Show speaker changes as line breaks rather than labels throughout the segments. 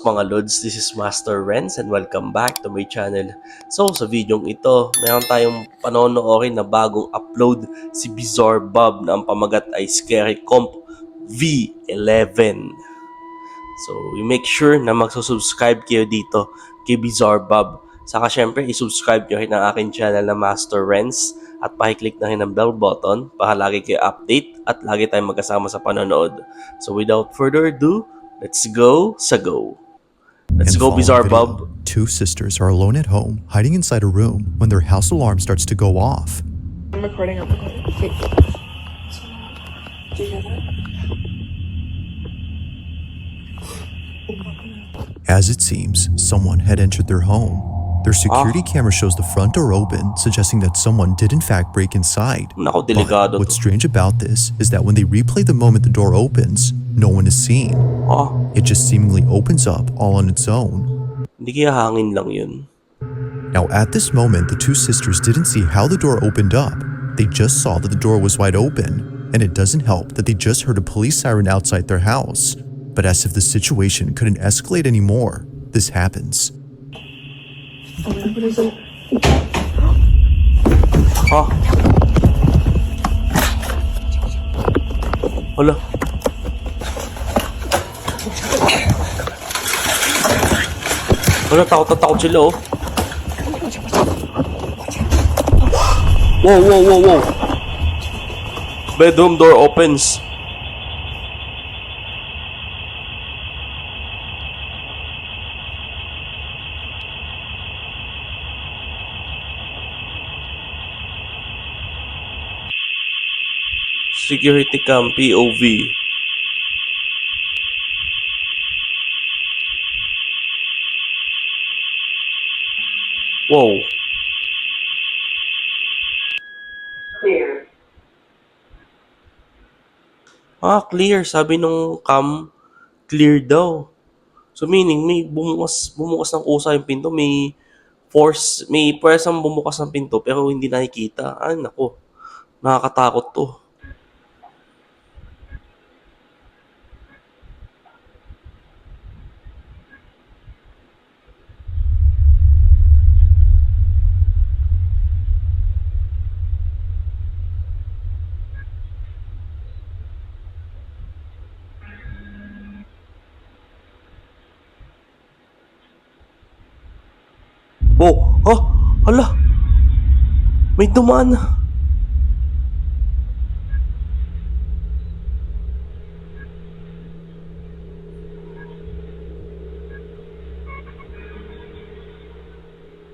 mga lods, this is Master Renz and welcome back to my channel. So sa videong ito, meron tayong panonoorin na bagong upload si BizarreBub na ang pamagat ay Scary Comp V111. So you make sure na magsusubscribe kayo dito kay BizarreBub. Saka syempre isubscribe nyo rin ang aking channel na Master Renz at pakiclick na rin ang bell button para lagi kayo update at lagi tayong magkasama sa panonood. So without further ado, let's go sa go. Let's go, BizarreBub.
Two sisters are alone at home, hiding inside a room when their house alarm starts to go off.
I'm recording. Okay. Do you hear that?
As it seems, someone had entered their home. Their security camera shows the front door open, suggesting that someone did in fact break inside.
Nako,
But
delikado
what's
to.
strange about this is that when they replay the moment the door opens, no one is seen. It just seemingly opens up all on its own.
Hindi kaya hangin lang yun.
Now at this moment, the two sisters didn't see how the door opened up. They just saw that the door was wide open, and it doesn't help that they just heard a police siren outside their house. But as if the situation couldn't escalate anymore, this happens.
What is it?
Hala. Hala, takot na takot sila, oh. Whoa. Bedroom door opens. Security cam POV. Wow.
Clear.
Clear. Sabi nung cam, clear daw. So meaning, may bumukas ng kusa yung pinto. May presang bumukas ng pinto pero hindi nakikita. Ay, nako. Nakakatakot to. Hala. May dumaan na.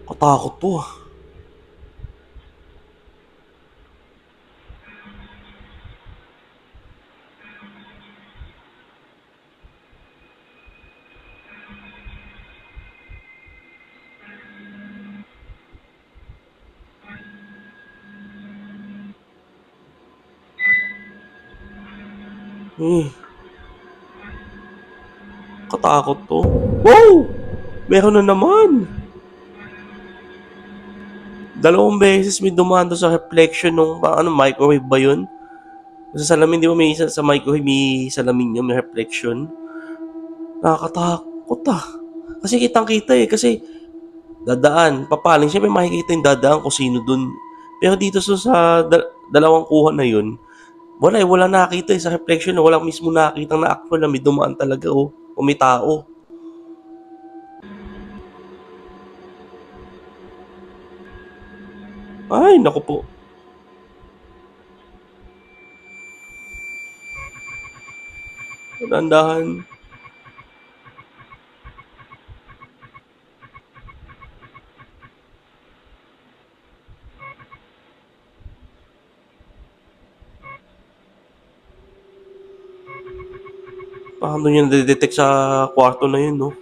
Katakot to, ah. Katakot to. Wow! Meron na naman. Dalawang beses may dumaan to sa reflection nung microwave ba yun? Sa salamin, di ba may isa sa microwave, may salamin yun, may reflection. Nakakatakot, ah. Kasi kitang-kita eh. Kasi dadaan, papaling. Siyempre makikita yung dadaan kung sino dun. Pero dito sa dalawang kuha na yun, wala nakita eh. Sa reflection na wala mismo nakita na actual na may dumaan talaga, oh. O may tao. Ay, naku po. Dandahan. Paano nyo na-detect sa kwarto na yun, no?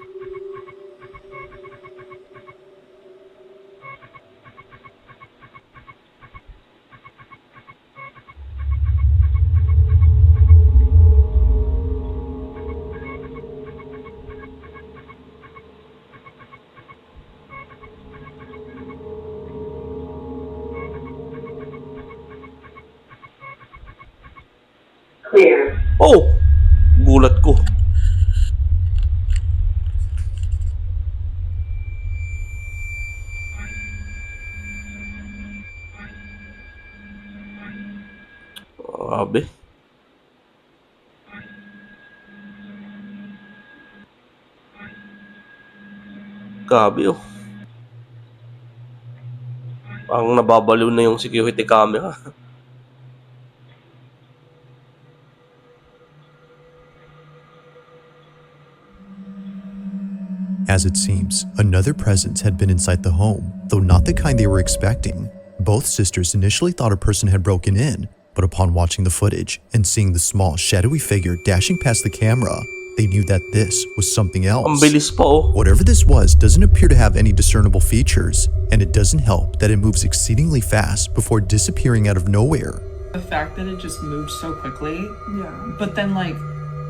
Clear.
Oh! Gulat ko. Grabe. Grabe oh. Parang nababaliw na yung security camera.
As it seems, another presence had been inside the home, though not the kind they were expecting. Both sisters initially thought a person had broken in, but upon watching the footage and seeing the small, shadowy figure dashing past the camera, they knew that this was something
Ang
else.
bilis pa oh.
Whatever this was doesn't appear to have any discernible features, and it doesn't help that it moves exceedingly fast before disappearing out of nowhere.
The fact that it just moved so quickly,
Yeah.
but then like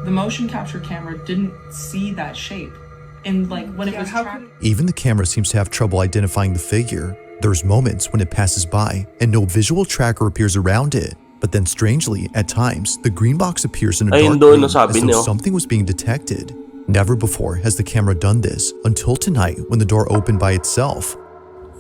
the motion capture camera didn't see that shape. And like when it
Yeah,
was
how
tracked,
Even the camera seems to have trouble identifying the figure. There's moments when it passes by and no visual tracker appears around it. But then strangely, at times, the green box appears in a
Ayun
dark
doon,
room
nasabi
as
niyo.
though something was being detected. Never before has the camera done this until tonight when the door opened by itself.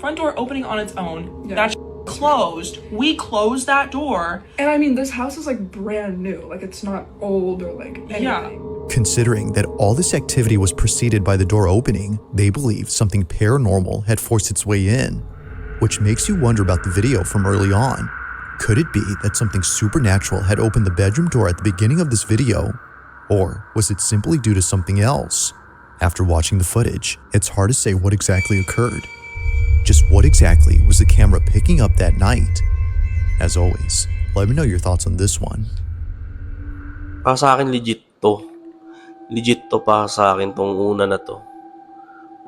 front door opening on its own,
Yeah.
that closed. We closed that door.
And I mean, this house is like brand new. Like it's not old or like anything.
Yeah.
Considering that all this activity was preceded by the door opening, they believe something paranormal had forced its way in, which makes you wonder about the video from early on. Could it be that something supernatural had opened the bedroom door at the beginning of this video? Or was it simply due to something else? After watching the footage, it's hard to say what exactly occurred. Just what exactly was the camera picking up that night? As always, let me know your thoughts on this one.
Para sa akin legit to. Legit to para sa akin tong una na to.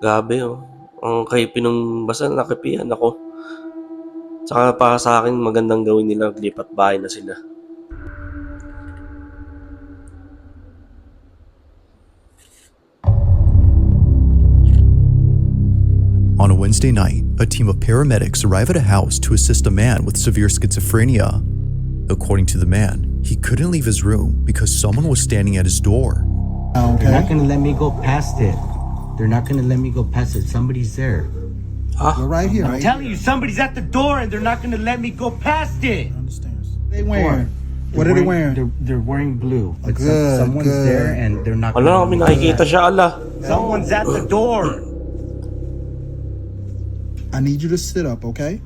Grabe oh. Ang creepy nung basta nakipihan ako. Tsaka para sa akin magandang gawin nila lipat bahay na sila.
On a Wednesday night, a team of paramedics arrive at a house to assist a man with severe schizophrenia. According to the man, he couldn't leave his room because someone was standing at his door.
They're not gonna let me go past it. They're not gonna let me go past it. Somebody's there.
We're right here.
I'm telling you, somebody's at the door and they're not gonna let me go past it.
They wearing. What are they wearing?
They're wearing blue. Like
Good,
someone's
good.
there and they're not
Wala
gonna
kami
let me go
nakikita
past
siya ala.
it. Someone's at the door.
I need you to sit up, okay?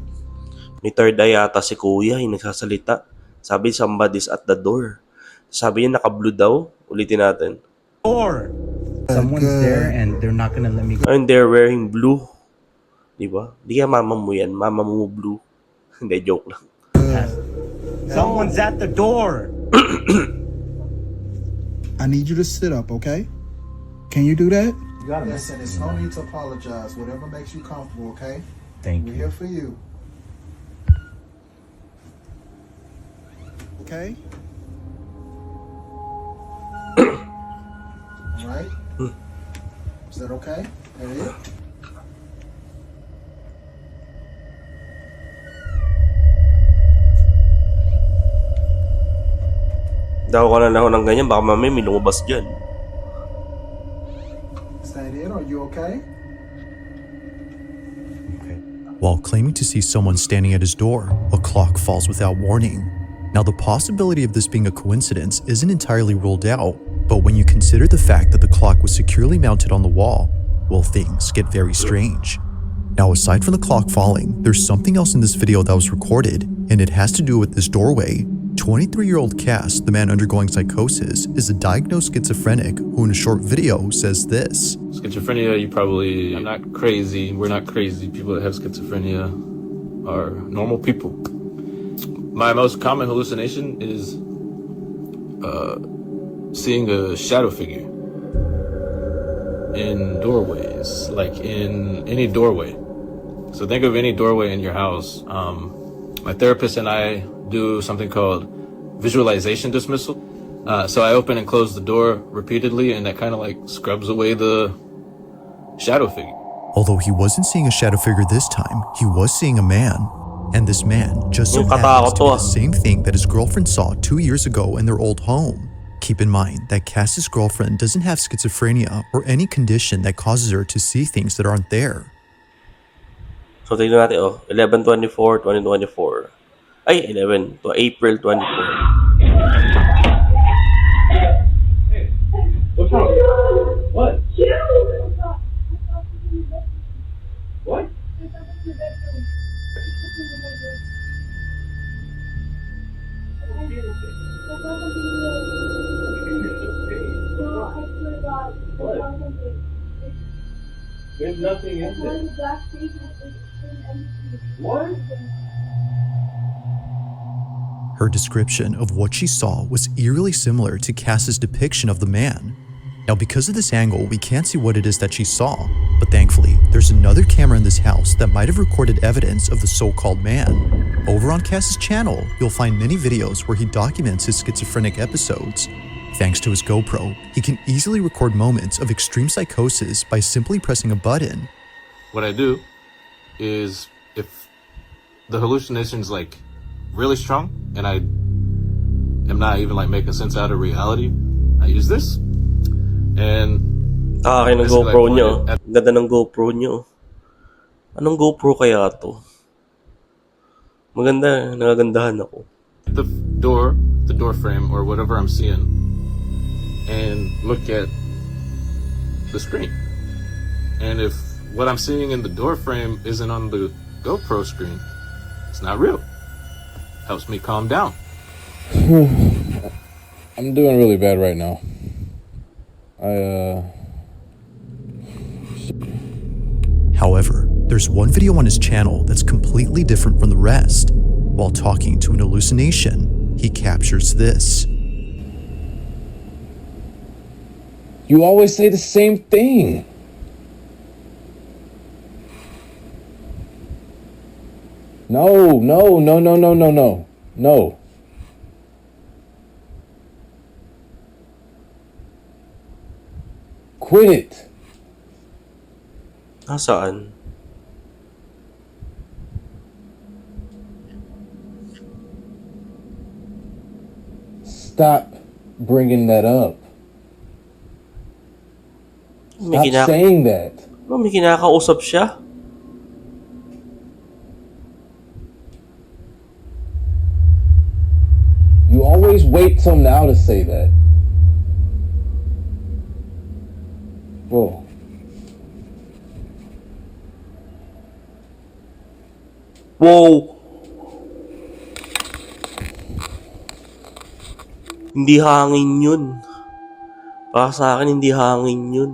May third eye yata si kuya yung nagsasalita. Sabi somebody's at the door. Sabi niya naka-blue daw. Ulitin natin.
Door. Someone's
good.
there and they're not gonna let me go.
And they're wearing blue. Di ba? Di kaya mama mo yan. Mama mo blue. Hindi, joke lang.
past it. Someone's at the door.
I need you to sit up, okay? Can you do that?
You got
Listen, there's no need to apologize. Whatever makes you comfortable, okay?
Thank
We're
you.
here for you. Okay? All right? Is that okay? That it?
Daw ka na lang ng ganyan. Baka mamaya may lumabas dyan.
Is that it? Are you okay?
Okay.
While claiming to see someone standing at his door, a clock falls without warning. Now, the possibility of this being a coincidence isn't entirely ruled out, but when you consider the fact that the clock was securely mounted on the wall, well, things get very strange. Now, aside from the clock falling, there's something else in this video that was recorded, and it has to do with this doorway. 23-year-old Cass, the man undergoing psychosis, is a diagnosed schizophrenic who in a short video says this.
Schizophrenia, I'm not crazy. We're not crazy. People that have schizophrenia are normal people. My most common hallucination is seeing a shadow figure in doorways, like in any doorway. So think of any doorway in your house. My therapist and I do something called visualization dismissal. So I open and close the door repeatedly, and that kind of like scrubs away the shadow figure.
Although he wasn't seeing a shadow figure this time, he was seeing a man. And this man just so
Yung
happens
katakot
to be
to,
the same thing that his girlfriend saw 2 years ago in their old home. Keep in mind that Cass's girlfriend doesn't have schizophrenia or any condition that causes her to see things that aren't there.
So, tignan natin, 11/24/2024. Ay, 11 to April 24.
What's wrong? What? What? There's nothing in there. What?
Her description of what she saw was eerily similar to Cass's depiction of the man. Now, because of this angle, we can't see what it is that she saw, but thankfully, there's another camera in this house that might have recorded evidence of the so-called man. Over on Cass's channel, you'll find many videos where he documents his schizophrenic episodes. Thanks to his GoPro, he can easily record moments of extreme psychosis by simply pressing a button.
What I do is, if the hallucination's like really strong and I am not even like making sense out of reality, I use this and
Akin ng
basically,
GoPro
I point
nyo.
it at
Ganda ng GoPro nyo. Anong GoPro kaya to? Maganda, nagagandahan ako.
the door frame or whatever I'm seeing and look at the screen. And if what I'm seeing in the door frame isn't on the GoPro screen, it's not real. Helps me calm down. I'm doing really bad right now.
However, there's one video on his channel that's completely different from the rest. While talking to an hallucination, he captures this.
You always say the same thing. No. Quit it.
Nasaan?
Stop bringing that up.
May,
Stop saying that.
may kinakausap siya.
You always wait till now to say that. Whoa.
Wow! Hindi hangin yun. Para sa akin, hindi hangin yun.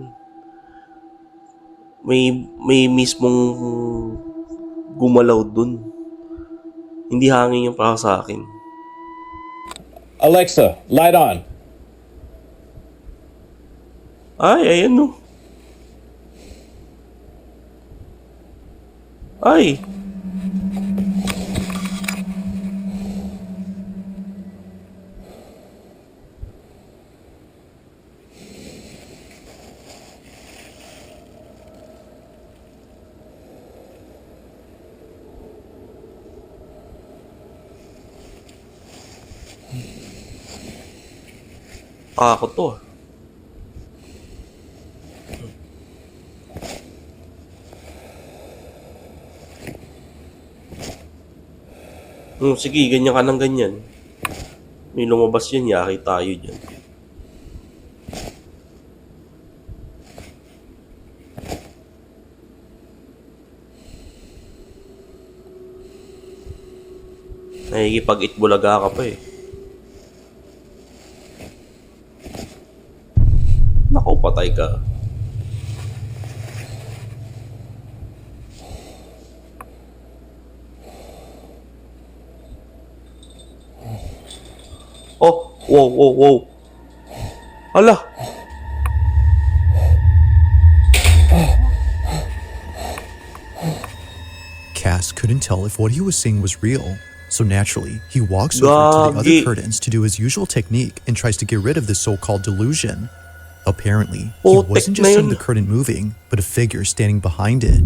May mismong gumalaw dun. Hindi hangin yung para sa akin.
Alexa, light on.
Ay, ayan no. Ay! Takot to. Sige, ganyan ka ng ganyan. May lumabas yan, yaki tayo dyan. Nakikipag-itbulaga ka pa eh. Naku, patay ka. Oh, wow. Hala.
Cass couldn't tell if what he was seeing was real, so naturally, he walks over to the other
Gagi.
curtains to do his usual technique and tries to get rid of this so-called delusion. Apparently, he
Putek
wasn't
na
just seeing
yun.
the curtain moving, but a figure standing behind it.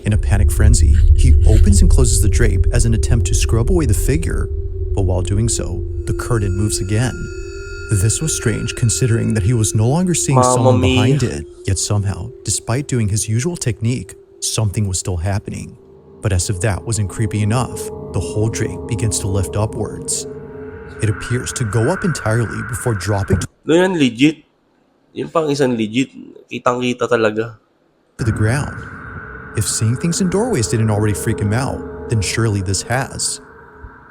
In a panic frenzy, he opens and closes the drape as an attempt to scrub away the figure, but while doing so, the curtain moves again. This was strange considering that he was no longer seeing
Mamma
someone
mia.
behind it, yet somehow, despite doing his usual technique, something was still happening. But as if that wasn't creepy enough, the whole drake begins to lift upwards. It appears to go up entirely before dropping
No, yan legit. Yung pang isang legit. Kitang-kita talaga.
to the ground. If seeing things in doorways didn't already freak him out, then surely this has.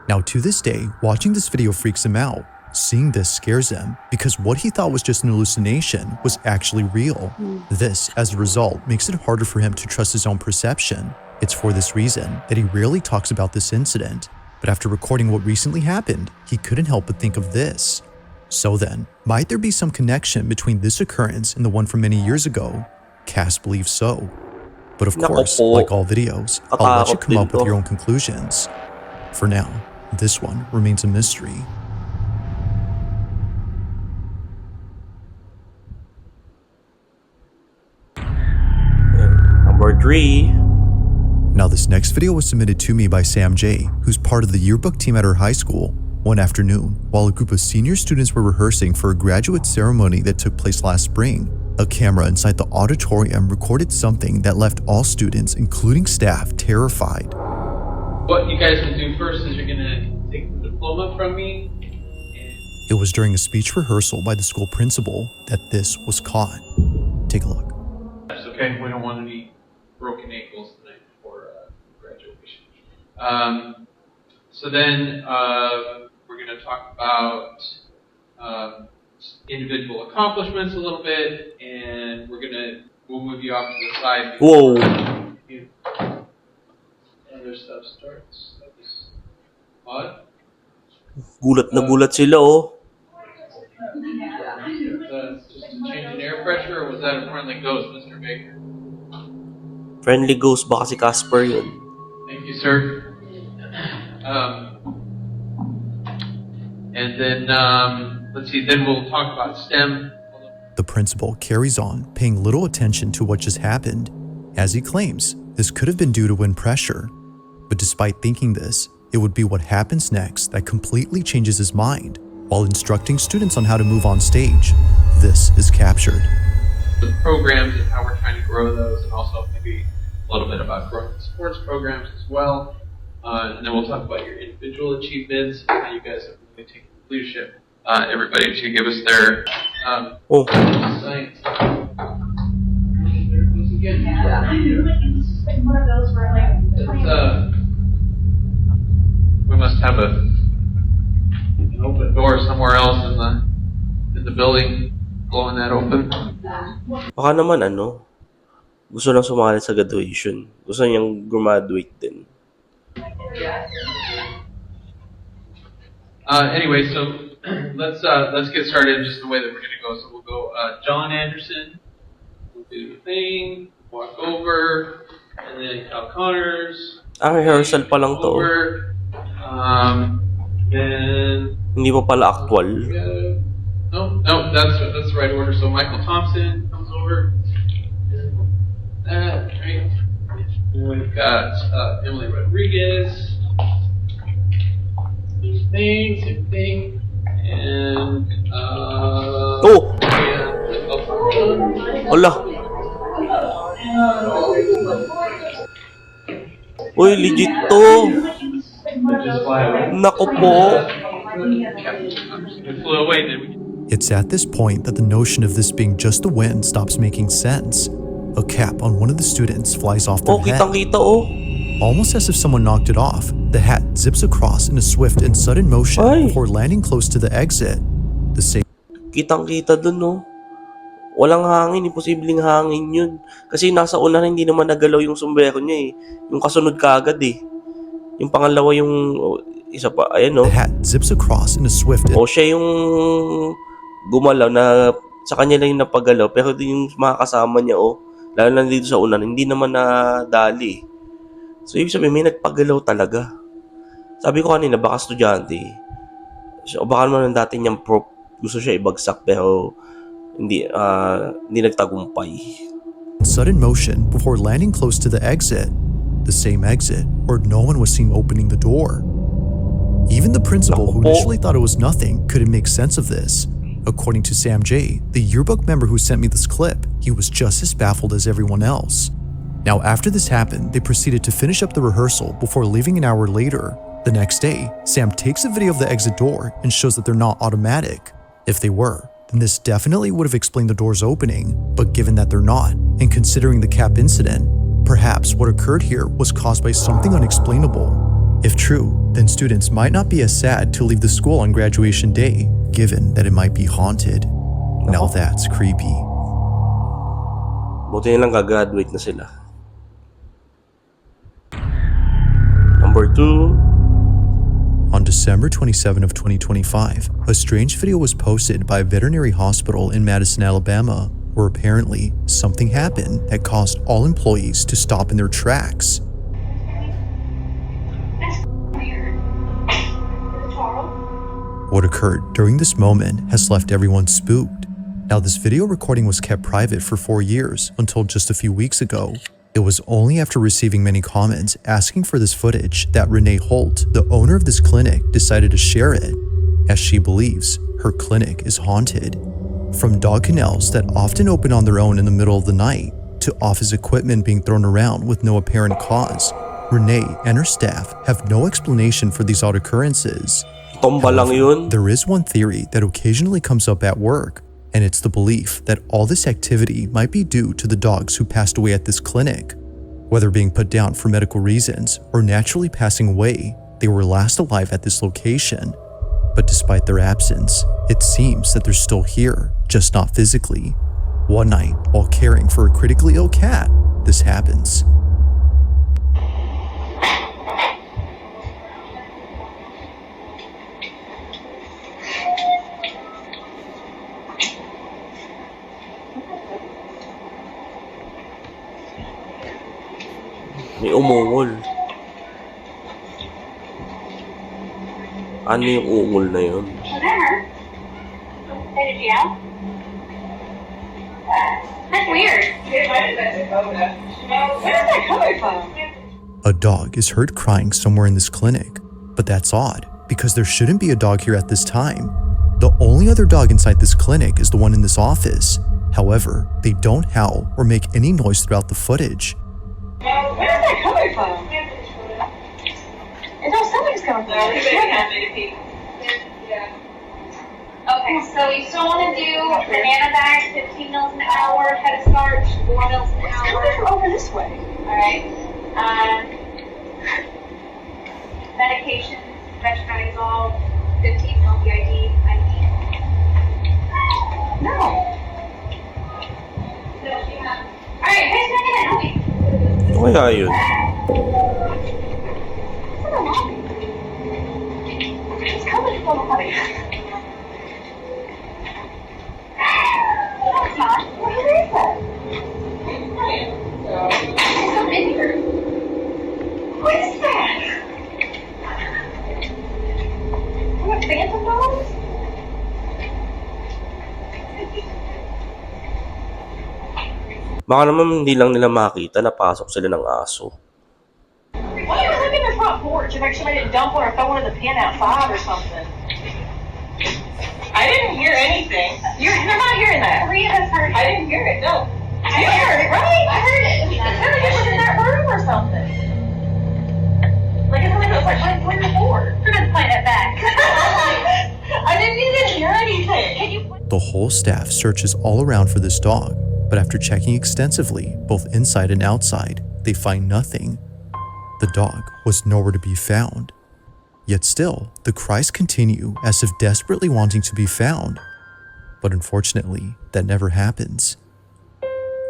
Now to this day, watching this video freaks him out. Seeing this scares him because what he thought was just an hallucination was actually real. This, as a result, makes it harder for him to trust his own perception. It's for this reason that he rarely talks about this incident. But after recording what recently happened, he couldn't help but think of this. So then, might there be some connection between this occurrence and the one from many years ago? Cass believes so. But of
Nako
course,
po.
like all videos, I'll let you
Katakot
come up
din
with
to.
your own conclusions. For now, this one remains a mystery.
Number 3.
Now this next video was submitted to me by Sam J, who's part of the yearbook team at her high school. One afternoon, while a group of senior students were rehearsing for a graduate ceremony that took place last spring, a camera inside the auditorium recorded something that left all students, including staff, terrified.
What you guys will do first is you're gonna take the diploma from me.
It was during a speech rehearsal by the school principal that this was caught. Take a look.
That's okay. We don't want any broken ankles tonight before graduation. So then we're gonna talk about individual accomplishments a little bit, and we'll move you off to the side.
Whoa.
Other stuff starts. That was odd.
Gulat na gulat sila, oh.
That's just a change in air pressure, or was that a friendly ghost, Mr. Baker?
Friendly ghost, baka si Casper yun.
Thank you, sir. And then, let's see, then we'll talk about STEM.
The principal carries on, paying little attention to what just happened. As he claims, this could have been due to wind pressure. But despite thinking this, it would be what happens next that completely changes his mind. While instructing students on how to move on stage, this is captured.
The programs and how we're trying to grow those, and also maybe a little bit about growing the sports programs as well. And then we'll talk about your individual achievements and how you guys have really taken leadership. Everybody to give us their
Oh.
science. There it goes again.
Like one of those where like
We must have an open door somewhere else in the building, blowing that open.
Baka naman gusto lang sumali sa graduation. Gusto niyang graduate din.
Anyway, so let's get started just the way that we're gonna go. So we'll go John Anderson, we'll do the thing, walk over, and then Cal Connors.
Rehearsal pa lang to.
Over, then
Hindi pa pala actual.
no, that's the right order. So Michael Thompson comes over. That right. And we've got Emily Rodriguez. Same thing. And
Oh!
yeah,
Wala. Uy, legit to. Nako po.
it flew away. Then we
It's at this point that the notion of this being just the wind stops making sense. A cap on one of the students flies off their
Oh,
head.
kitang-kita, oh.
Almost as if someone knocked it off, the hat zips across in a swift and sudden motion
Ay.
before landing close to the exit. The same
Kitang-kita dun, no. Walang hangin, imposibleng hangin yun. Kasi nasa una hindi naman nagalaw yung sombrero niya eh. Yung kasunod kaagad eh. Yung pangalawa yung isa pa, ayan no.
the hat zips across in a swift
O siya yung gumalaw na sa kanya lang yung napagalaw. Pero yung mga kasama niya lalo na dito sa unan, hindi naman nadali. So ibig sabihin may nagpagalaw talaga. Sabi ko kanina baka estudyante. O baka naman dati niyang gusto siya ibagsak pero hindi nagtagumpay.
sudden motion before landing close to the exit. The same exit where no one was seen opening the door. Even the principal, who initially thought it was nothing, couldn't make sense of this. According to Sam J, the yearbook member who sent me this clip, he was just as baffled as everyone else. Now, after this happened, they proceeded to finish up the rehearsal before leaving an hour later. The next day, Sam takes a video of the exit door and shows that they're not automatic. If they were, then this definitely would have explained the doors opening, but given that they're not, and considering the cap incident, perhaps what occurred here was caused by something unexplainable. If true, then students might not be as sad to leave the school on graduation day, given that it might be haunted. Now that's creepy.
Buti nilang gagraduate na sila. Number 2.
On December 27 of 2025, a strange video was posted by a veterinary hospital in Madison, Alabama, where apparently something happened that caused all employees to stop in their tracks. What occurred during this moment has left everyone spooked. Now, this video recording was kept private for 4 years until just a few weeks ago. It was only after receiving many comments asking for this footage that Renee Holt, the owner of this clinic, decided to share it, as she believes her clinic is haunted. From dog kennels that often open on their own in the middle of the night, to office equipment being thrown around with no apparent cause, Renee and her staff have no explanation for these odd occurrences.
Tomba lang yun.
There is one theory that occasionally comes up at work, and it's the belief that all this activity might be due to the dogs who passed away at this clinic. Whether being put down for medical reasons or naturally passing away, they were last alive at this location. But despite their absence, it seems that they're still here, just not physically. One night, while caring for a critically ill cat, this happens.
May umungol. Ano yung ungol na yun?
That's weird. Where is that coming from?
A dog is heard crying somewhere in this clinic, but that's odd because there shouldn't be a dog here at this time. The only other dog inside this clinic is the one in this office. However, they don't howl or make any noise throughout the footage.
Where is that coming from? It's all something's coming from. Okay, so you still want to do banana bags, 15 mils an hour, head of starch, 4 mils an hour. It's coming from over this way. Alright. Medication, veterinary, 15 mil BID, IV. No. Alright, who's going to help me?
Ano kaya yun?
It's coming from the body. No, it's not. Where is that? It's not in here. What is that? What, phantom dogs?
Baka naman hindi lang nila makita na pasok sila ng aso.
Why are you living in the front porch? If somebody didn't dump one or throw one in the pen outside or something. I didn't hear anything. You're not hearing that. 3 of us heard it. I didn't hear it, no. You heard it, right? I heard it. It sounded like it was in that room or something. Like it sounded like it was like right where the board. We're gonna play that back. I didn't even hear anything. Can you?
The whole staff searches all around for this dog, but after checking extensively, both inside and outside, they find nothing. The dog was nowhere to be found. Yet still, the cries continue as if desperately wanting to be found. But unfortunately, that never happens.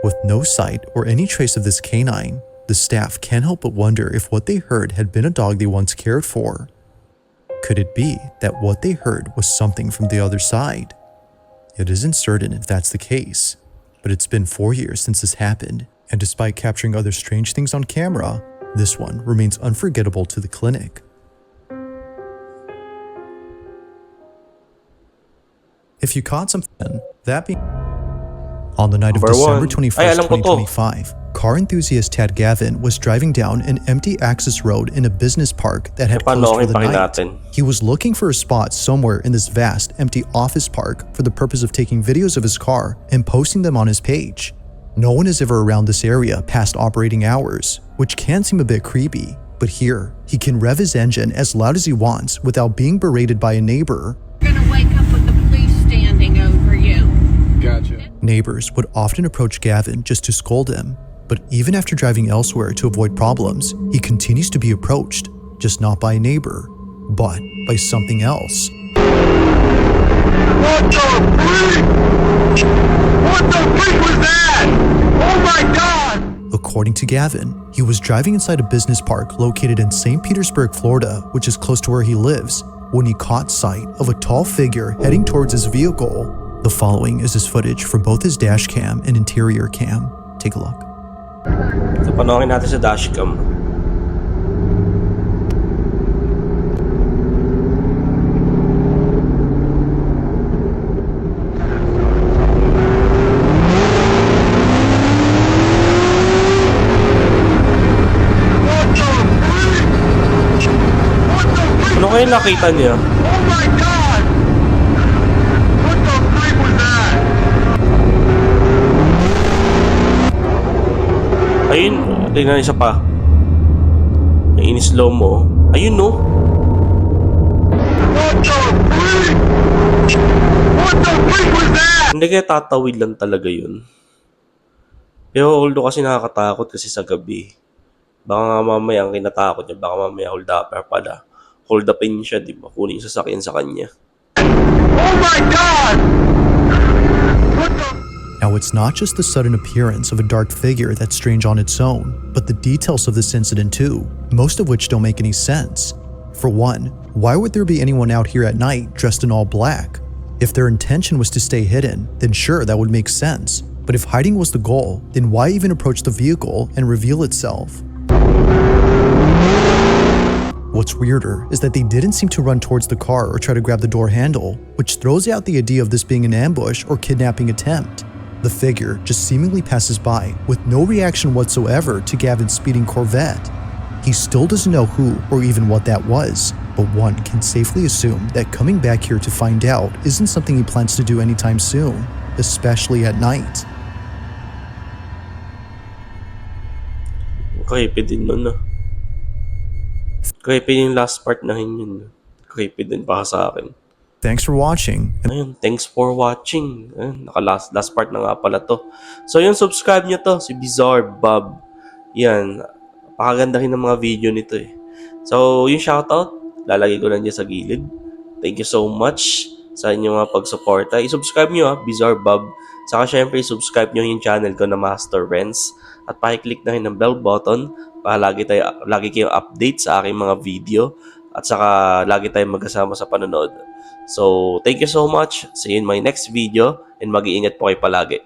With no sight or any trace of this canine, the staff can't help but wonder if what they heard had been a dog they once cared for. Could it be that what they heard was something from the other side? It isn't certain if that's the case, but it's been 4 years since this happened, and despite capturing other strange things on camera, this one remains unforgettable to the clinic. If you caught something, that being... On the night of
Number
December
1.
21st,
Ay, alam ko to.
2025, car enthusiast Tad Gavin was driving down an empty access road in a business park that had
Paano
closed for the
okay,
night.
natin.
He was looking for a spot somewhere in this vast, empty office park for the purpose of taking videos of his car and posting them on his page. No one is ever around this area past operating hours, which can seem a bit creepy, But here, he can rev his engine as loud as he wants without being berated by a neighbor.
You're gonna wake up with the police standing over you.
Gotcha.
Neighbors would often approach Gavin just to scold him, but even after driving elsewhere to avoid problems, he continues to be approached, just not by a neighbor, but by something else.
What the freak? What the freak was that? Oh my God!
According to Gavin, he was driving inside a business park located in St. Petersburg, Florida, which is close to where he lives, when he caught sight of a tall figure heading towards his vehicle. The following is his footage from both his dash cam and interior cam. Take a look.
So, panoorin natin sa dashcam. Ano kayo nakita niya?
Oh my God! What the freak was that?
Ayun, tingnan isa pa. Ay, in-slow mo. Ayun, no?
What the freak? What the freak was that?
Hindi kaya tatawid lang talaga yun. Pero although kasi nakakatakot kasi sa gabi. Baka nga mamaya ang kinatakot niya, baka mamaya hold upper pala. Hold upin siya, di ba? Kunin yung sasakyan sa kanya.
Oh my God! What the...
Now, it's not just the sudden appearance of a dark figure that's strange on its own, but the details of this incident too, most of which don't make any sense. For one, why would there be anyone out here at night dressed in all black? If their intention was to stay hidden, then sure, that would make sense. But if hiding was the goal, then why even approach the vehicle and reveal itself? What's weirder is that they didn't seem to run towards the car or try to grab the door handle, which throws out the idea of this being an ambush or kidnapping attempt. The figure just seemingly passes by with no reaction whatsoever to Gavin's speeding Corvette. He still doesn't know who or even what that was, but one can safely assume that coming back here to find out isn't something he plans to do anytime soon, especially at night.
Creepy din nun, no? Creepy yung last part na yun. Creepy din para sa akin.
Thanks for watching.
Ayun, thanks for watching. Ayun, last part na nga pala to. So yun, subscribe nyo to, si BizarreBub. Yan, napakaganda rin ng mga video nito eh. So yung shoutout, lalagay ko lang dyan sa gilid. Thank you so much sa inyong mga pagsuporta. I-subscribe nyo BizarreBub. Saka syempre, i-subscribe nyo yung channel ko na Master Renz. At pakiclick na rin ng bell button para lagi kayong update sa aking mga video. At saka lagi tayong magkasama sa panonood. So, thank you so much. See you in my next video and mag-iingat po kayo palagi.